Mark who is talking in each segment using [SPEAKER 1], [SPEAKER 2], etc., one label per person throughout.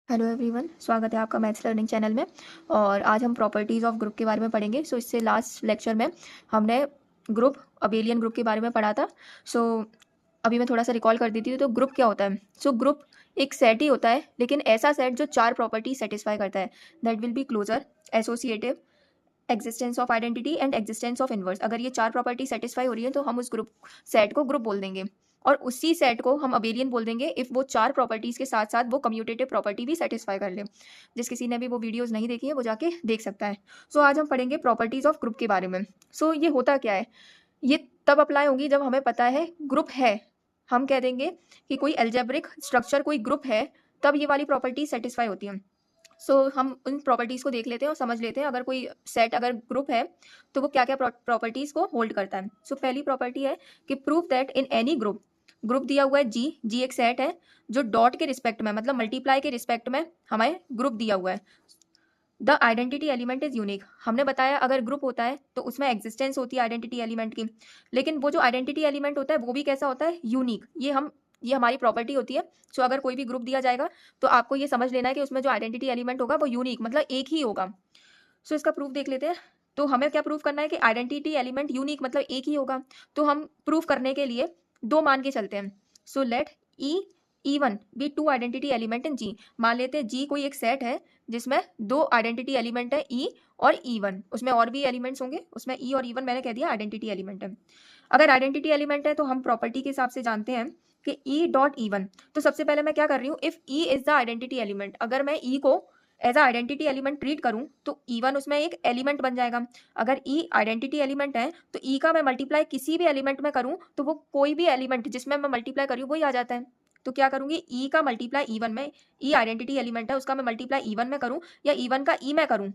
[SPEAKER 1] Hello everyone, स्वागत है आपका मैथ्स लर्निंग चैनल में। और आज हम प्रॉपर्टीज़ ऑफ ग्रुप के बारे में पढ़ेंगे। इससे लास्ट लेक्चर में हमने ग्रुप अबेलियन ग्रुप के बारे में पढ़ा था। अभी मैं थोड़ा सा रिकॉल कर देती हूँ। तो ग्रुप क्या होता है? ग्रुप एक सेट ही होता है, लेकिन ऐसा सेट जो चार प्रॉपर्टी सेटिस्फाई करता है। That will be closer, associative, existence of identity and existence of inverse. अगर ये चार प्रॉपर्टी सेटिस्फाई हो रही है तो हम उस ग्रुप सेट को ग्रुप बोल देंगे, और उसी सेट को हम अबेलियन बोल देंगे इफ वो चार प्रॉपर्टीज के साथ साथ वो कम्यूटेटिव प्रॉपर्टी भी सेटिस्फाई कर ले। जिस किसी ने भी वो वीडियोस नहीं देखी है वो जाके देख सकता है। आज हम पढ़ेंगे प्रॉपर्टीज ऑफ ग्रुप के बारे में। ये होता क्या है? ये तब अप्लाई होंगी जब हमें पता है ग्रुप है। हम कह देंगे कि कोई एल्जेब्रिक स्ट्रक्चर कोई ग्रुप है, तब ये वाली प्रॉपर्टी सेटिस्फाई होती है। हम उन प्रॉपर्टीज़ को देख लेते हैं और समझ लेते हैं अगर कोई सेट अगर ग्रुप है तो वो क्या क्या प्रॉपर्टीज़ को होल्ड करता है। पहली प्रॉपर्टी है कि prove that in any group, group दिया हुआ है जी एक सेट है जो डॉट के रिस्पेक्ट में मतलब मल्टीप्लाई के रिस्पेक्ट में हमें ग्रुप दिया हुआ है। The identity element is unique. हमने बताया अगर ग्रुप होता है तो उसमें एग्जिस्टेंस होती है आइडेंटिटी एलिमेंट की, लेकिन वो जो आइडेंटिटी एलिमेंट होता है वो भी कैसा होता है? यूनिक। ये हमारी प्रॉपर्टी होती है। अगर कोई भी ग्रुप दिया जाएगा तो आपको ये समझ लेना है कि उसमें जो आइडेंटिटी एलिमेंट होगा वो यूनिक मतलब एक ही होगा। इसका प्रूफ देख लेते हैं। तो हमें क्या प्रूफ करना है कि आइडेंटिटी एलिमेंट यूनिक मतलब एक ही होगा। तो हम प्रूफ करने के लिए दो मान के चलते हैं। Let e one be two identity element in G. मान लेते हैं जी कोई एक सेट है जिसमें दो आइडेंटिटी एलिमेंट है ई और ई1। उसमें और भी एलिमेंट्स होंगे, उसमें ई और ई1 मैंने कह दिया आइडेंटिटी एलिमेंट है। अगर आइडेंटिटी एलिमेंट है तो हम प्रॉपर्टी के हिसाब से जानते हैं कि ई डॉट ई1। तो सबसे पहले मैं क्या कर रही हूँ, if e is the identity element, अगर मैं ई को as a identity element treat करूं तो ई1 उसमें एक एलिमेंट बन जाएगा। अगर ई आइडेंटिटी एलिमेंट है तो ई का मैं मल्टीप्लाई किसी भी एलिमेंट में करूं तो वो कोई भी एलिमेंट जिसमें मैं मल्टीप्लाई करूं वही आ जाता है। तो क्या करूंगी, ई का मल्टीप्लाई ई1 में, ई आइडेंटिटी एलिमेंट है उसका मैं मल्टीप्लाई ई1 में करूं या ई1 का ई में करूं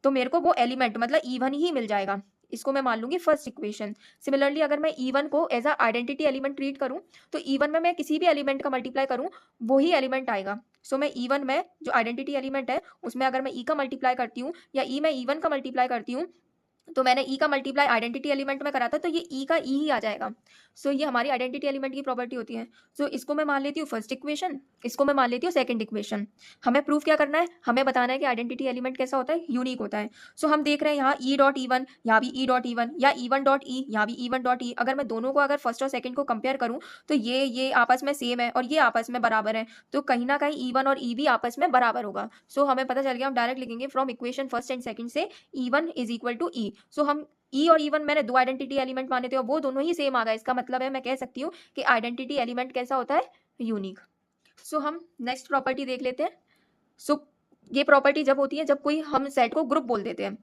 [SPEAKER 1] तो मेरे को वो एलिमेंट मतलब ई1 ही मिल जाएगा। इसको मैं मान लूंगी फर्स्ट इक्वेशन। सिमिलरली अगर मैं ई1 को as a identity element treat करूं तो ई1 में मैं किसी भी एलिमेंट का मल्टीप्लाई करूं वही एलिमेंट आएगा। मैं ई1 में जो आइडेंटिटी एलिमेंट है उसमें अगर मैं ई का मल्टीप्लाई करती हूँ या ई में ई1 का मल्टीप्लाई करती हूँ तो मैंने ई का मल्टीप्लाई आइडेंटिटी एलिमेंट में करा था तो ये ई का ई ही आ जाएगा। ये हमारी आइडेंटिटी एलिमेंट की प्रॉपर्टी होती है। इसको मैं मान लेती हूँ फर्स्ट इक्वेशन, इसको मैं मान लेती हूँ सेकंड इक्वेशन। हमें प्रूफ क्या करना है, हमें बताना है कि आइडेंटिटी एलिमेंट कैसा होता है, यूनिक होता है। हम देख रहे हैं यहाँ ई डॉट ई वन, यहाँ भी ई डॉट ई वन, या ई वन डॉट ई, यहाँ भी ई वन डॉट ई। अगर मैं दोनों को अगर फर्स्ट और सेकंड को कंपेयर करूँ तो ये आपस में सेम है और ये आपस में बराबर है, तो कहीं ना कहीं ई वन और ई भी आपस में बराबर होगा। हमें पता चल गया, हम डायरेक्ट लिखेंगे from equation first and second से e one is equal to e. हम ई और ई1 मैंने दो आइडेंटिटी एलिमेंट माने थे और वो दोनों ही सेम आ गए। इसका मतलब है मैं कह सकती हूँ कि आइडेंटिटी एलिमेंट कैसा होता है, यूनिक। हम नेक्स्ट प्रॉपर्टी देख लेते हैं। ये प्रॉपर्टी जब होती है जब कोई हम सेट को ग्रुप बोल देते हैं।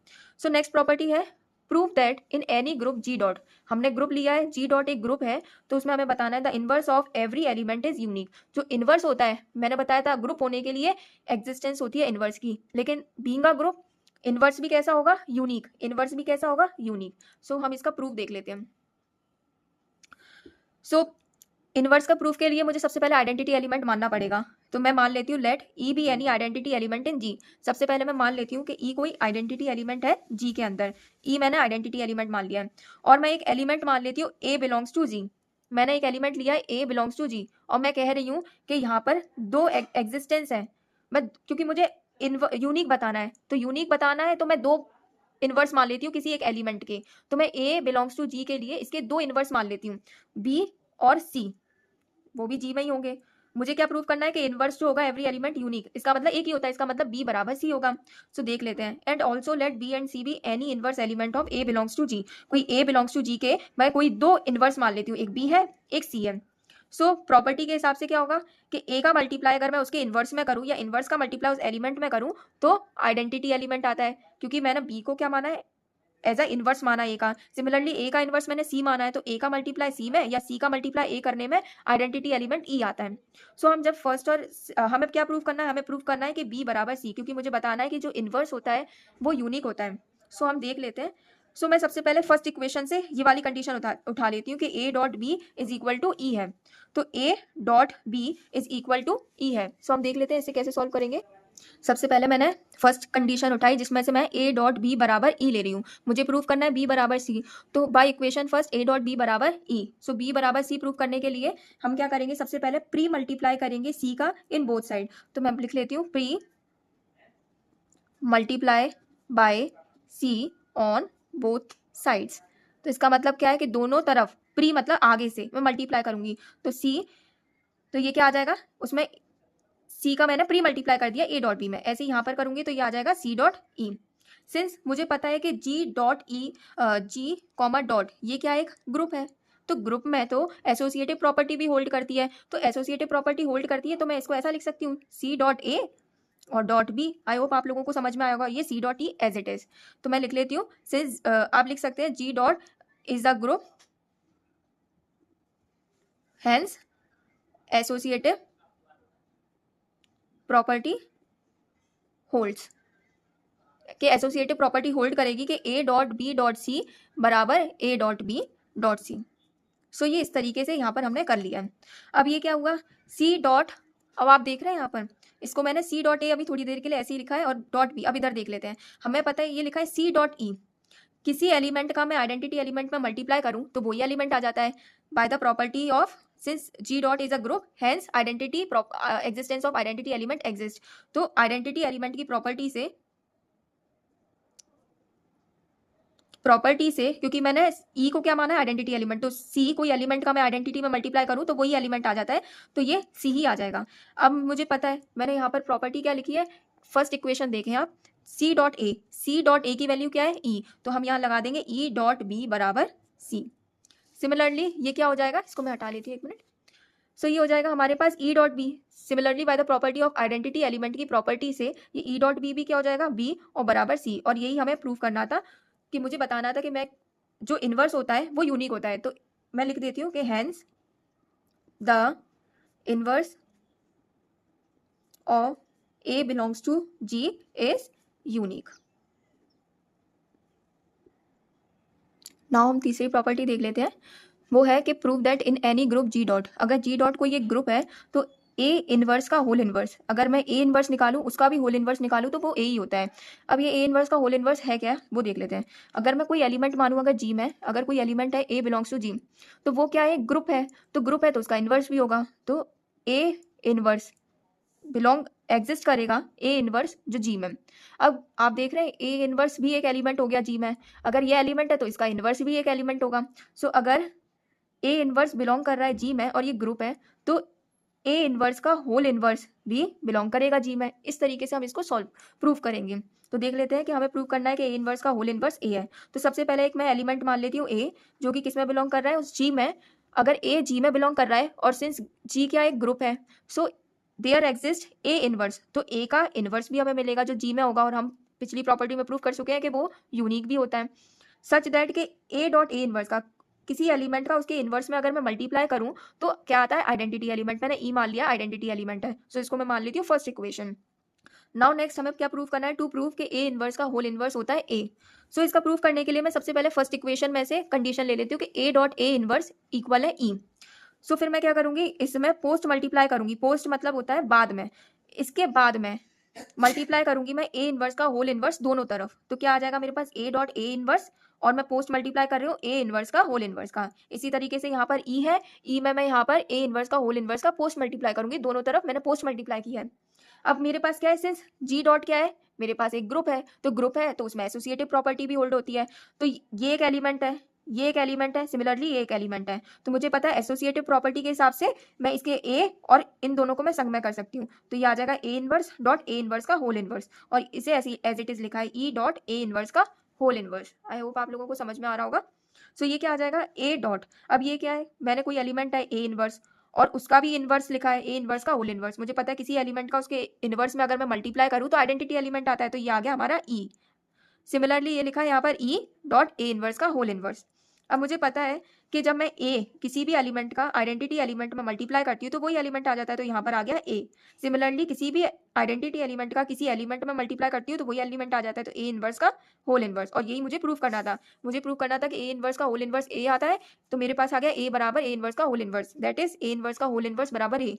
[SPEAKER 1] नेक्स्ट प्रॉपर्टी है prove that in any group G dot. हमने ग्रुप लिया है, जी डॉट एक ग्रुप है तो उसमें हमें बताना है the inverse of every element is unique. जो इनवर्स होता है, मैंने बताया था ग्रुप होने के लिए एग्जिस्टेंस होती है इनवर्स की, लेकिन बीइंग अ ग्रुप इनवर्स भी कैसा होगा, यूनिक। इनवर्स भी कैसा होगा, यूनिक। हम इसका प्रूफ देख लेते हैं। इनवर्स का प्रूफ के लिए मुझे सबसे पहले आइडेंटिटी एलिमेंट मानना पड़ेगा। तो मैं मान लेती हूँ let e be any identity element in G. सबसे पहले मैं मान लेती हूँ कि ई कोई आइडेंटिटी एलिमेंट है जी के अंदर। ई मैंने आइडेंटिटी एलिमेंट मान लिया है और मैं एक एलिमेंट मान लेती हूँ ए बिलोंग्स टू जी। मैंने एक एलिमेंट लिया है ए बिलोंग्स टू जी और मैं कह रही हूँ कि यहाँ पर दो एग्जिस्टेंस है। मैं क्योंकि मुझे यूनिक बताना है, तो यूनिक बताना है तो मैं दो इनवर्स मान लेती हूँ किसी एक एलिमेंट के। तो मैं ए बिलोंग्स टू जी के लिए इसके दो इनवर्स मान लेती हूँ, बी और सी, वो भी जी में ही होंगे। मुझे क्या प्रूव करना है कि इनवर्स जो होगा एवरी एलिमेंट यूनिक, इसका मतलब एक ही होता है, इसका मतलब बी बराबर सी होगा। देख लेते हैं। And also let b and c be any inverse element of a belongs to G. कोई ए बिलोंग्स टू जी के मैं कोई दो इनवर्स मान लेती हूँ, एक बी है एक सी है। प्रॉपर्टी के हिसाब से क्या होगा कि ए का मल्टीप्लाई अगर मैं उसके इनवर्स में करूँ या इनवर्स का मल्टीप्लाई उस एलिमेंट में करूँ तो आइडेंटिटी एलिमेंट आता है, क्योंकि मैंने बी को क्या माना है, एज अ इनवर्स माना ए का। सिमिलरली ए का इनवर्स मैंने सी माना है तो ए का मल्टीप्लाई सी में या सी का मल्टीप्लाई ए करने में आइडेंटिटी एलिमेंट ई आता है। हम जब फर्स्ट और हमें क्या प्रूव करना है, हमें प्रूव करना है कि बी बराबर सी, क्योंकि मुझे बताना है कि जो इनवर्स होता है वो यूनिक होता है। हम देख लेते हैं। सो मैं सबसे पहले फर्स्ट इक्वेशन से ये वाली कंडीशन उठा लेती हूँ कि a dot b is equal to e है, तो a dot b is equal to e है। सो हम देख लेते हैं इसे कैसे सॉल्व करेंगे। सबसे पहले मैंने फर्स्ट कंडीशन उठाई जिसमें से मैं ए डॉट बी बराबर ई ले रही हूँ, मुझे प्रूव करना है बी बराबर सी, तो by equation first a dot b बराबर ई। सो बी बराबर सी प्रूव करने के लिए हम क्या करेंगे, सबसे पहले प्री मल्टीप्लाई करेंगे सी का इन बोथ साइड, तो मैं लिख लेती हूँ premultiply by c on both sides. तो इसका मतलब क्या है कि दोनों तरफ प्री मतलब आगे से मैं मल्टीप्लाई करूंगी, तो सी, तो ये क्या आ जाएगा, उसमें सी का मैंने प्री मल्टीप्लाई कर दिया ए डॉट बी में, ऐसे यहाँ पर करूंगी तो ये आ जाएगा सी डॉट ई। सिंस मुझे पता है कि जी डॉट ई, जी कॉमा डॉट, ये क्या एक ग्रुप है, तो ग्रुप में तो एसोसिएटिव प्रॉपर्टी भी होल्ड करती है, तो एसोसिएटिव प्रॉपर्टी होल्ड करती है तो मैं इसको ऐसा लिख सकती हूँ सी डॉट ए और डॉट बी। आई होप आप लोगों को समझ में आया होगा, ये c dot e as it is, तो मैं लिख लेती हूँ सिंस आप लिख सकते हैं G dot is the group, hence associative property holds, कि एसोसिएटिव प्रॉपर्टी होल्ड करेगी कि a dot b dot c बराबर a dot b dot c. So ये इस तरीके से यहाँ पर हमने कर लिया है। अब ये क्या हुआ, सी डॉट, अब आप देख रहे हैं यहाँ पर इसको मैंने सी डॉट ए अभी थोड़ी देर के लिए ऐसे ही लिखा है और डॉट बी अब इधर देख लेते हैं, हमें पता है ये लिखा है सी डॉट ई, किसी एलिमेंट का मैं आइडेंटिटी एलिमेंट में मल्टीप्लाई करूं तो वही एलिमेंट आ जाता है by the property of, since G dot is a group hence identity existence of identity element exist. तो आइडेंटिटी एलिमेंट की प्रॉपर्टी से क्योंकि मैंने ई को क्या माना है आइडेंटिटी एलिमेंट, तो सी कोई एलिमेंट का मैं आइडेंटिटी में मल्टीप्लाई करूं तो वही एलिमेंट आ जाता है, तो ये सी ही आ जाएगा। अब मुझे पता है मैंने यहाँ पर प्रॉपर्टी क्या लिखी है, फर्स्ट इक्वेशन देखें आप, C dot A, C dot A की वैल्यू क्या है ई, तो हम यहाँ लगा देंगे ई डॉट बी बराबर सी। सिमिलरली ये क्या हो जाएगा, इसको मैं हटा लेती हूँ एक मिनट। सो ये हो जाएगा हमारे पास e dot b, similarly by the property of identity element की प्रॉपर्टी से ये ई डॉट बी भी क्या हो जाएगा बी और बराबर सी, और यही हमें प्रूव करना था कि मुझे बताना था कि मैं जो इनवर्स होता है वो यूनिक होता है, तो मैं लिख देती हूँ कि hence the inverse of a belongs to G is unique. Now हम तीसरी प्रॉपर्टी देख लेते हैं, वो है कि prove that in any group G dot, अगर जी डॉट कोई एक ग्रुप है तो ए इनवर्स का होल इनवर्स, अगर मैं ए इनवर्स निकालूं उसका भी होल इनवर्स निकालूं तो वो ए ही होता है। अब ये ए इनवर्स का होल इनवर्स है क्या, वो देख लेते हैं। अगर मैं कोई एलिमेंट मानूं, अगर जी में अगर कोई एलिमेंट है ए बिलोंग्स टू जी, तो वो क्या है, ग्रुप है, तो ग्रुप है तो उसका इनवर्स भी होगा, तो ए इनवर्स बिलोंग एग्जिस्ट करेगा ए इनवर्स जो जी में। अब आप देख रहे हैं ए इनवर्स भी एक एलिमेंट हो गया जी में, अगर ये एलिमेंट है तो इसका इनवर्स भी एक एलिमेंट होगा। सो अगर ए इनवर्स बिलोंग कर रहा है जी में और ये ग्रुप है, तो ए इनवर्स का होल इनवर्स भी बिलोंग करेगा जी में। इस तरीके से हम इसको सॉल्व प्रूव करेंगे। तो देख लेते हैं कि हमें प्रूव करना है कि ए इनवर्स का होल इनवर्स ए है। तो सबसे पहले एक मैं एलिमेंट मान लेती हूँ ए, जो कि किस में बिलोंग कर रहा है, उस जी में। अगर ए जी में बिलोंग कर रहा है और सिंस जी क्या एक ग्रुप है, so there exist a inverse, तो ए का इनवर्स भी हमें मिलेगा जो जी में होगा, और हम पिछली प्रॉपर्टी में प्रूव कर चुके हैं कि वो यूनिक भी होता है, सच दैट कि ए डॉट ए इनवर्स का किसी एलिमेंट का उसके इनवर्स में अगर मैं मल्टीप्लाई करूं तो क्या आता है आइडेंटिटी एलिमेंट, मैंने ई मान लिया आइडेंटिटी एलिमेंट है, सो इसको मैं मान लेती हूँ फर्स्ट इक्वेशन। नाउ नेक्स्ट हमें क्या प्रूव करना है, टू प्रूव कि ए इनवर्स का होल इनवर्स होता है ए। सो इसका प्रूव करने के लिए मैं सबसे पहले फर्स्ट इक्वेशन में से कंडीशन ले लेती हूँ कि a dot A inverse equal है ई। सो फिर मैं क्या करूंगी, इसमें पोस्ट मल्टीप्लाई करूंगी, पोस्ट मतलब होता है बाद में, इसके बाद में मल्टीप्लाई करूंगी मैं ए इनवर्स का होल इनवर्स दोनों तरफ, तो क्या आ जाएगा मेरे पास ए डॉट ए इनवर्स, और मैं पोस्ट मल्टीप्लाई कर रही हूँ ए इनवर्स का होल इनवर्स का। इसी तरीके से यहाँ पर ई है, ई में मैं यहाँ पर ए इनवर्स का होल इनवर्स का पोस्ट मल्टीप्लाई करूंगी, दोनों तरफ मैंने पोस्ट मल्टीप्लाई किया है। अब मेरे पास क्या है, सिंस जी डॉट क्या है, मेरे पास एक ग्रुप है, तो ग्रुप है तो उसमें एसोसिएटिव प्रॉपर्टी भी होल्ड होती है, तो ये एक एलिमेंट है, ये एक एलिमेंट है, सिमिलरली ये एक एलिमेंट है, तो मुझे पता है एसोसिएटिव प्रॉपर्टी के हिसाब से मैं इसके ए और इन दोनों को मैं संगम कर सकती हूँ, तो ये आ जाएगा A inverse dot A inverse का होल इनवर्स, और इसे ऐसी एज इट इज लिखा है ई डॉट ए इनवर्स का होल इनवर्स। आई होप आप लोगों को समझ में आ रहा होगा। सो ये क्या आ जाएगा ए डॉट, अब ये क्या है, मैंने कोई एलिमेंट है ए इनवर्स और उसका भी इनवर्स लिखा है ए इनवर्स का होल इनवर्स, मुझे पता है किसी एलिमेंट का उसके इनवर्स में अगर मैं मल्टीप्लाई करूँ तो आइडेंटिटी एलिमेंट आता है, तो ये आ गया हमारा ई। सिमिलरली ये लिखा है यहाँ पर ई डॉट ए इनवर्स का होल इनवर्स। अब मुझे पता है कि जब मैं ए किसी भी एलिमेंट का आइडेंटिटी एलिमेंट में मल्टीप्लाई करती हूँ तो वही एलिमेंट आ जाता है, तो यहाँ पर आ गया ए। सिमिलरली किसी भी आइडेंटिटी एलिमेंट का किसी एलिमेंट में मल्टीप्लाई करती हूँ तो वही एलिमेंट आ जाता है, तो ए इनवर्स का होल इनवर्स। और यही मुझे प्रूव करना था, मुझे प्रूव करना था कि ए इनवर्स का होल इनवर्स ए आता है, तो मेरे पास आ गया ए बराबर ए इनवर्स का whole inverse, that is a inverse का होल इनवर्स बराबर ए।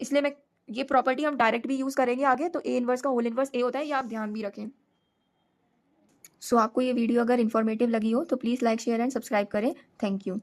[SPEAKER 1] इसलिए मैं ये प्रॉपर्टी हम डायरेक्ट भी यूज करेंगे आगे, तो ए इनवर्स का होल इनवर्स ए होता है, ये आप ध्यान भी रखें। सो आपको ये वीडियो अगर इन्फॉर्मेटिव लगी हो तो please like share and subscribe करें। Thank you.